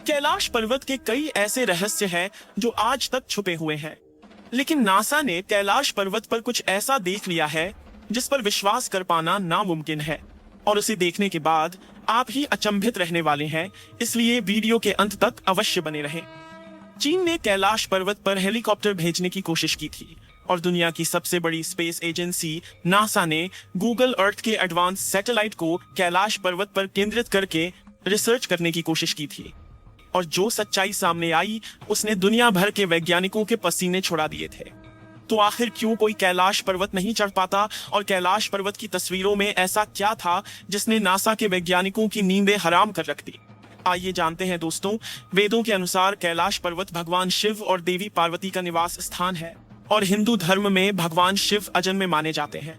कैलाश पर्वत के कई ऐसे रहस्य हैं जो आज तक छुपे हुए हैं, लेकिन नासा ने कैलाश पर्वत पर कुछ ऐसा देख लिया है जिस पर विश्वास कर पाना नामुमकिन है। और उसे देखने के बाद आप ही अचंभित रहने वाले हैं, इसलिए वीडियो के अंत तक अवश्य बने रहें। चीन ने कैलाश पर्वत पर हेलीकॉप्टर भेजने की कोशिश की थी और दुनिया की सबसे बड़ी स्पेस एजेंसी नासा ने गूगल अर्थ के एडवांस सैटेलाइट को कैलाश पर्वत पर केंद्रित करके रिसर्च करने की कोशिश की थी। और जो सच्चाई सामने आई उसने दुनिया भर के वैज्ञानिकों के पसीने छुड़ा दिए थे। तो आखिर क्यों कोई कैलाश पर्वत नहीं चढ़ पाता, और कैलाश पर्वत की तस्वीरों में ऐसा क्या था जिसने नासा के वैज्ञानिकों की नींदें हराम कर रख दी? आइए जानते हैं दोस्तों। वेदों के अनुसार कैलाश पर्वत भगवान शिव और देवी पार्वती का निवास स्थान है और हिंदू धर्म में भगवान शिव अजन्मे माने जाते हैं।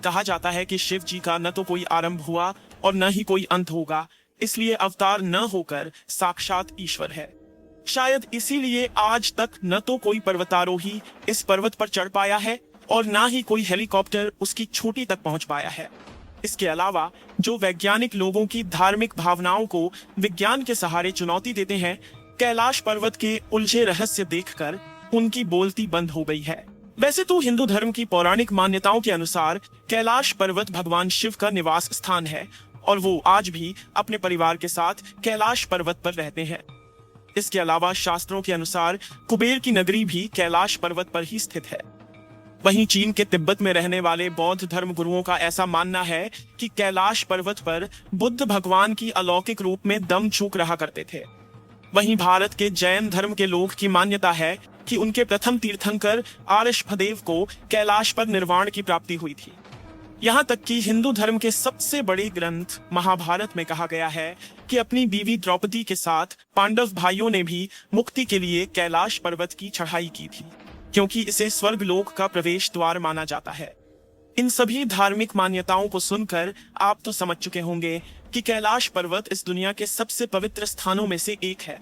कहा जाता है कि शिव जी का न तो कोई आरंभ हुआ और न ही कोई अंत होगा, इसलिए अवतार न होकर साक्षात ईश्वर है। शायद इसीलिए आज तक न तो कोई पर्वतारोही इस पर्वत पर चढ़ पाया है और न ही कोई हेलीकॉप्टर उसकी चोटी तक पहुंच पाया है। इसके अलावा जो वैज्ञानिक लोगों की धार्मिक भावनाओं को विज्ञान के सहारे चुनौती देते हैं, कैलाश पर्वत के उलझे रहस्य देखकर उनकी बोलती बंद हो गई है। वैसे तो हिंदू धर्म की पौराणिक मान्यताओं के अनुसार कैलाश पर्वत भगवान शिव का निवास स्थान है और वो आज भी अपने परिवार के साथ कैलाश पर्वत पर रहते हैं। इसके अलावा शास्त्रों के अनुसार कुबेर की नगरी भी कैलाश पर्वत पर ही स्थित है। वहीं चीन के तिब्बत में रहने वाले बौद्ध धर्म गुरुओं का ऐसा मानना है कि कैलाश पर्वत पर बुद्ध भगवान की अलौकिक रूप में दम चूक रहा करते थे। वहीं भारत के जैन धर्म के लोग की मान्यता है कि उनके प्रथम तीर्थंकर आर्षभदेव को कैलाश पर निर्वाण की प्राप्ति हुई थी। यहाँ तक कि हिंदू धर्म के सबसे बड़े ग्रंथ महाभारत में कहा गया है कि अपनी बीवी द्रौपदी के साथ पांडव भाइयों ने भी मुक्ति के लिए कैलाश पर्वत की चढ़ाई की थी, क्योंकि इसे स्वर्गलोक का प्रवेश द्वार माना जाता है। इन सभी धार्मिक मान्यताओं को सुनकर आप तो समझ चुके होंगे कि कैलाश पर्वत इस दुनिया के सबसे पवित्र स्थानों में से एक है।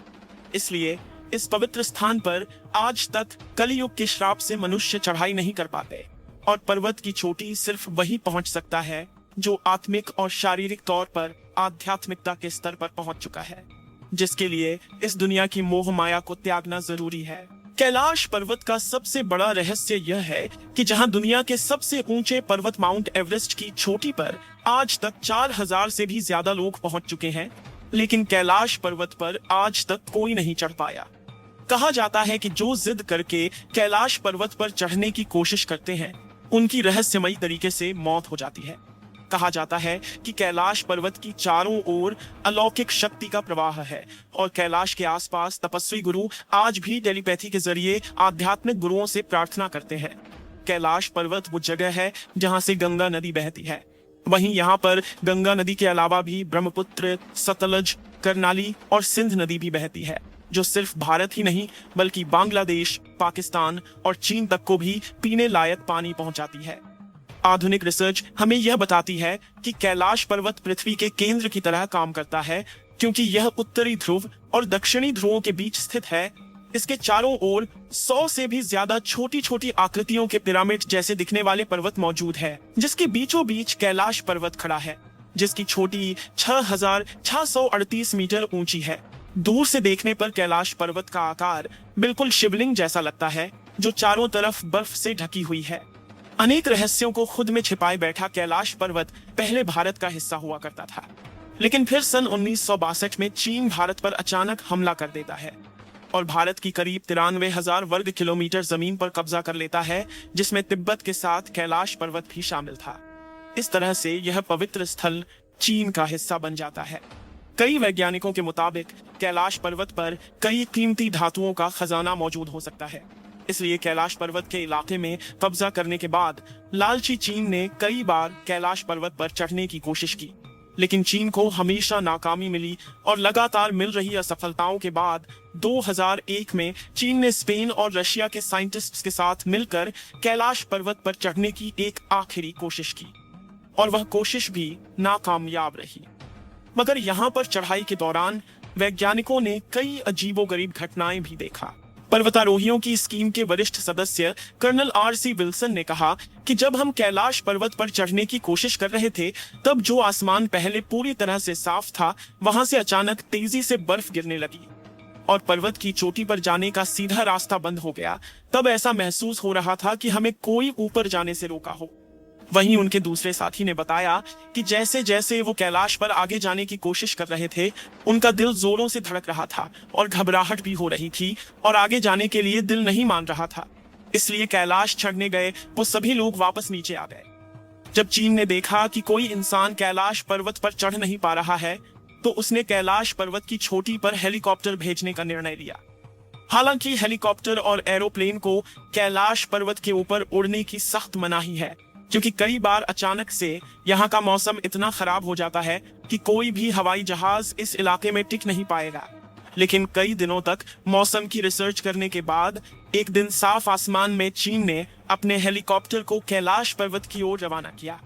इसलिए इस पवित्र स्थान पर आज तक कलियुग के श्राप से मनुष्य चढ़ाई नहीं कर पाते और पर्वत की चोटी सिर्फ वही पहुंच सकता है जो आत्मिक और शारीरिक तौर पर आध्यात्मिकता के स्तर पर पहुंच चुका है, जिसके लिए इस दुनिया की मोह माया को त्यागना जरूरी है। कैलाश पर्वत का सबसे बड़ा रहस्य यह है कि जहां दुनिया के सबसे ऊंचे पर्वत माउंट एवरेस्ट की चोटी पर आज तक 4000 से भी ज्यादा लोग पहुंच चुके हैं, लेकिन कैलाश पर्वत पर आज तक कोई नहीं चढ़ पाया। कहा जाता है कि जो जिद करके कैलाश पर्वत पर चढ़ने की कोशिश करते हैं उनकी रहस्यमयी तरीके से मौत हो जाती है। कहा जाता है कि कैलाश पर्वत की चारों ओर अलौकिक शक्ति का प्रवाह है और कैलाश के आसपास तपस्वी गुरु आज भी टेलीपैथी के जरिए आध्यात्मिक गुरुओं से प्रार्थना करते हैं। कैलाश पर्वत वो जगह है जहां से गंगा नदी बहती है। वहीं यहाँ पर गंगा नदी के अलावा भी ब्रह्मपुत्र, सतलज, करनाली और सिंध नदी भी बहती है, जो सिर्फ भारत ही नहीं बल्कि बांग्लादेश, पाकिस्तान और चीन तक को भी पीने लायक पानी पहुंचाती है। आधुनिक रिसर्च हमें यह बताती है कि कैलाश पर्वत पृथ्वी के केंद्र की तरह काम करता है, क्योंकि यह उत्तरी ध्रुव और दक्षिणी ध्रुवों के बीच स्थित है। इसके चारों ओर 100 से भी ज्यादा छोटी छोटी आकृतियों के पिरामिड जैसे दिखने वाले पर्वत मौजूद है, जिसके बीचों बीच कैलाश पर्वत खड़ा है, जिसकी चोटी 6638 मीटर ऊंची है। दूर से देखने पर कैलाश पर्वत का आकार बिल्कुल शिवलिंग जैसा लगता है, जो चारों तरफ बर्फ से ढकी हुई है। अनेक रहस्यों को खुद में छिपाए बैठा कैलाश पर्वत पहले भारत का हिस्सा हुआ करता था, लेकिन फिर सन 1962 में चीन भारत पर अचानक हमला कर देता है और भारत की करीब 93,000 वर्ग किलोमीटर जमीन पर कब्जा कर लेता है, जिसमें तिब्बत के साथ कैलाश पर्वत भी शामिल था। इस तरह से यह पवित्र स्थल चीन का हिस्सा बन जाता है। कई वैज्ञानिकों के मुताबिक कैलाश पर्वत पर कई कीमती धातुओं का खजाना मौजूद हो सकता है। इसलिए कैलाश पर्वत के इलाके में कब्जा करने के बाद लालची चीन ने कई बार कैलाश पर्वत पर चढ़ने की कोशिश की, लेकिन चीन को हमेशा नाकामी मिली और लगातार मिल रही असफलताओं के बाद 2001 में चीन ने स्पेन और रशिया के साइंटिस्ट्स के साथ मिलकर कैलाश पर्वत पर चढ़ने की एक आखिरी कोशिश की और वह कोशिश भी नाकामयाब रही। मगर यहाँ पर चढ़ाई के दौरान वैज्ञानिकों ने कई अजीबोगरीब घटनाएं भी देखा। पर्वतारोहियों की स्कीम के वरिष्ठ सदस्य कर्नल RC विल्सन ने कहा कि जब हम कैलाश पर्वत पर चढ़ने की कोशिश कर रहे थे, तब जो आसमान पहले पूरी तरह से साफ था, वहां से अचानक तेजी से बर्फ गिरने लगी और पर्वत की चोटी पर जाने का सीधा रास्ता बंद हो गया। तब ऐसा महसूस हो रहा था कि हमें कोई ऊपर जाने से रोका हो। वहीं उनके दूसरे साथी ने बताया कि जैसे जैसे वो कैलाश पर आगे जाने की कोशिश कर रहे थे, उनका दिल जोरों से धड़क रहा था और घबराहट भी हो रही थी और आगे जाने के लिए दिल नहीं मान रहा था। इसलिए कैलाश चढ़ने गए वो सभी लोग वापस नीचे आ गए। जब चीन ने देखा कि कोई इंसान कैलाश पर्वत पर चढ़ नहीं पा रहा है, तो उसने कैलाश पर्वत की चोटी पर हेलीकॉप्टर भेजने का निर्णय लिया। हालांकि हेलीकॉप्टर और एरोप्लेन को कैलाश पर्वत के ऊपर उड़ने की सख्त मनाही है, क्योंकि कई बार अचानक से यहाँ का मौसम इतना खराब हो जाता है कि कोई भी हवाई जहाज इस इलाके में टिक नहीं पाएगा। लेकिन कई दिनों तक मौसम की रिसर्च करने के बाद एक दिन साफ आसमान में चीन ने अपने हेलीकॉप्टर को कैलाश पर्वत की ओर रवाना किया।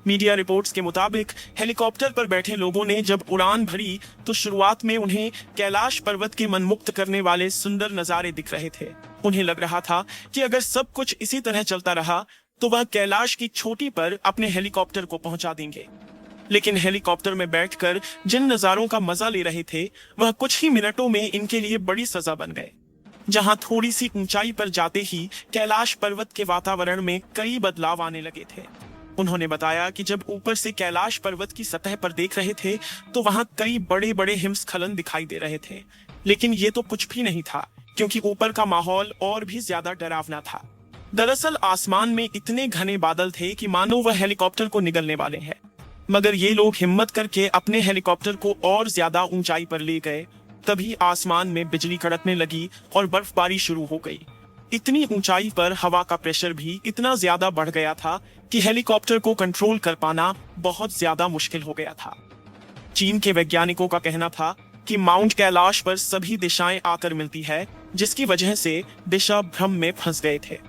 मीडिया रिपोर्ट्स के मुताबिक हेलीकॉप्टर पर बैठे लोगों ने जब उड़ान भरी तो शुरुआत में उन्हें कैलाश पर्वत के मनमुक्त करने वाले सुंदर नजारे दिख रहे थे। उन्हें लग रहा था कि अगर सब कुछ इसी तरह चलता रहा तो वह कैलाश की चोटी पर अपने हेलीकॉप्टर को पहुंचा देंगे। लेकिन हेलीकॉप्टर में बैठकर जिन नजारों का मजा ले रहे थे, वह कुछ ही मिनटों में इनके लिए बड़ी सजा बन गए। जहां थोड़ी सी ऊंचाई पर जाते ही कैलाश पर्वत के वातावरण में कई बदलाव आने लगे थे। उन्होंने बताया कि जब ऊपर से कैलाश पर्वत की सतह पर देख रहे थे तो वहां कई बड़े बड़े हिमस्खलन दिखाई दे रहे थे। लेकिन ये तो कुछ भी नहीं था, क्योंकि ऊपर का माहौल और भी ज्यादा डरावना था। दरअसल आसमान में इतने घने बादल थे कि मानो वह हेलीकॉप्टर को निगलने वाले हैं। मगर ये लोग हिम्मत करके अपने हेलीकॉप्टर को और ज्यादा ऊंचाई पर ले गए। तभी आसमान में बिजली कड़कने लगी और बर्फबारी शुरू हो गई। इतनी ऊंचाई पर हवा का प्रेशर भी इतना ज्यादा बढ़ गया था कि हेलीकॉप्टर को कंट्रोल कर पाना बहुत ज्यादा मुश्किल हो गया था। चीन के वैज्ञानिकों का कहना था कि माउंट कैलाश पर सभी दिशाएं आकर मिलती है, जिसकी वजह से दिशा भ्रम में फंस गए थे।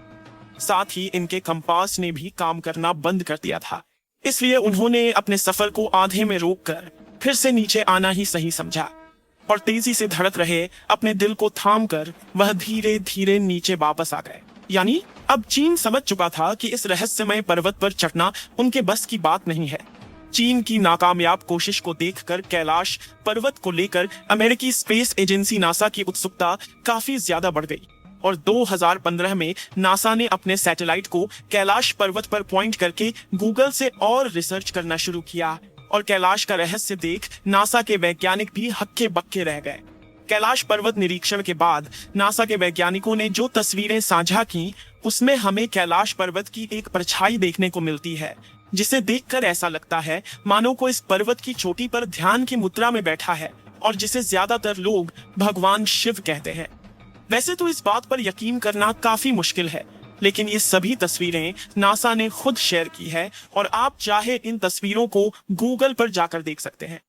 साथ ही इनके कंपास ने भी काम करना बंद कर दिया था। इसलिए उन्होंने अपने सफर को आधे में रोककर फिर से नीचे आना ही सही समझा और तेजी से धड़क रहे अपने दिल को थाम कर वह धीरे धीरे नीचे वापस आ गए। यानी अब चीन समझ चुका था कि इस रहस्यमय पर्वत पर चढ़ना उनके बस की बात नहीं है। चीन की नाकामयाब कोशिश को देखकर कैलाश पर्वत को लेकर अमेरिकी स्पेस एजेंसी नासा की उत्सुकता काफी ज्यादा बढ़ गई और 2015 में नासा ने अपने सैटेलाइट को कैलाश पर्वत पर पॉइंट करके गूगल से और रिसर्च करना शुरू किया और कैलाश का रहस्य देख नासा के वैज्ञानिक भी हक्के बक्के रह गए। कैलाश पर्वत निरीक्षण के बाद नासा के वैज्ञानिकों ने जो तस्वीरें साझा की, उसमें हमें कैलाश पर्वत की एक परछाई देखने को मिलती है, जिसे देखकर ऐसा लगता है मानो को इस पर्वत की चोटी पर ध्यान की मुद्रा में बैठा है और जिसे ज्यादातर लोग भगवान शिव कहते हैं। वैसे तो इस बात पर यकीन करना काफी मुश्किल है, लेकिन ये सभी तस्वीरें नासा ने खुद शेयर की है और आप चाहे इन तस्वीरों को गूगल पर जाकर देख सकते हैं।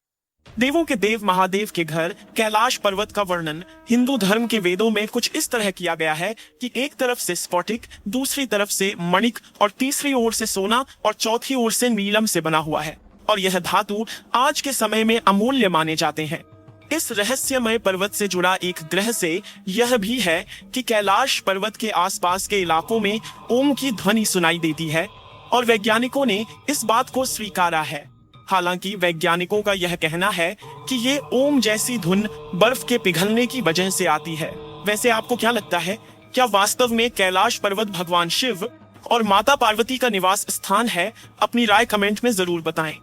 देवों के देव महादेव के घर कैलाश पर्वत का वर्णन हिंदू धर्म के वेदों में कुछ इस तरह किया गया है कि एक तरफ से स्फटिक, दूसरी तरफ से मणिक और तीसरी ओर से सोना और चौथी ओर से नीलम से बना हुआ है और यह धातु आज के समय में अमूल्य माने जाते हैं। इस रहस्यमय पर्वत से जुड़ा एक ग्रह से यह भी है कि कैलाश पर्वत के आसपास के इलाकों में ओम की ध्वनि सुनाई देती है और वैज्ञानिकों ने इस बात को स्वीकारा है। हालांकि वैज्ञानिकों का यह कहना है कि ये ओम जैसी धुन बर्फ के पिघलने की वजह से आती है। वैसे आपको क्या लगता है, क्या वास्तव में कैलाश पर्वत भगवान शिव और माता पार्वती का निवास स्थान है? अपनी राय कमेंट में जरूर बताएं।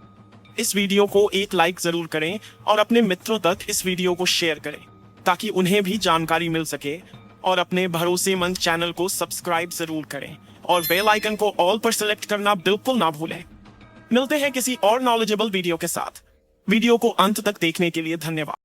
इस वीडियो को एक लाइक जरूर करें और अपने मित्रों तक इस वीडियो को शेयर करें ताकि उन्हें भी जानकारी मिल सके, और अपने भरोसेमंद चैनल को सब्सक्राइब जरूर करें और बेल आइकन को ऑल पर सेलेक्ट करना बिल्कुल ना भूलें। मिलते हैं किसी और नॉलेजेबल वीडियो के साथ। वीडियो को अंत तक देखने के लिए धन्यवाद।